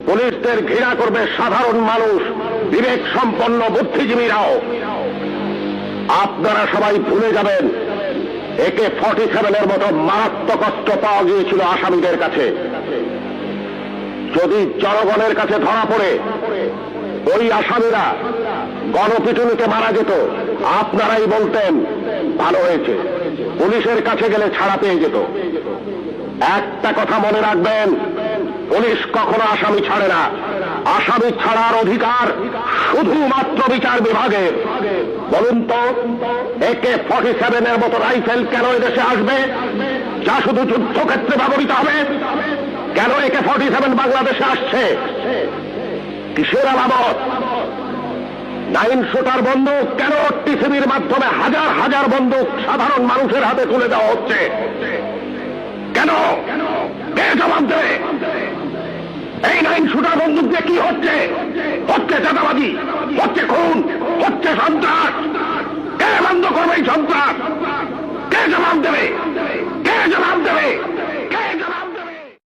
পুলিশদের ঘৃণা করবে সাধারণ মানুষ, বিবেক সম্পন্ন বুদ্ধিজীবীরাও। আপনারা সবাই ভুলে যাবেন AK-47 মতো মারাত্মক অস্ত্র পাওয়া গিয়েছিল আসামিদের কাছে। যদি জনগণের কাছে ধরা পড়ে ওই আসামিরা গণপিটুনিতে মারা যেত, আপনারাই বলতেন ভালো হয়েছে, পুলিশের কাছে গেলে ছাড়া পেয়ে যেত। একটা কথা মনে রাখবেন, পুলিশ কখনো আসামি ছাড়ে না। আসামি ছাড়ার অধিকার শুধুমাত্র বিচার বিভাগের। বলুন তো, AK-47 মতো রাইফেল কেন এদেশে আসবে, যা শুধু যুদ্ধক্ষেত্রে ব্যবহৃত হবে? কেন AK-47 বাংলাদেশে আসছে? কিসের আলামত? 9 শুটার বন্দুক কেন টিসিবির মাধ্যমে হাজার হাজার বন্দুক সাধারণ মানুষের হাতে তুলে দেওয়া হচ্ছে? কেন? কে জবাব দেবে? এই 9 শুটার বন্দুক দিয়ে কি হচ্ছে? হচ্ছে চাঁদাবাজি, হচ্ছে খুন, হচ্ছে সন্ত্রাস। কে বন্ধ করবে এই সন্ত্রাস? কে জবাব দেবে? কে জবাব দেবে?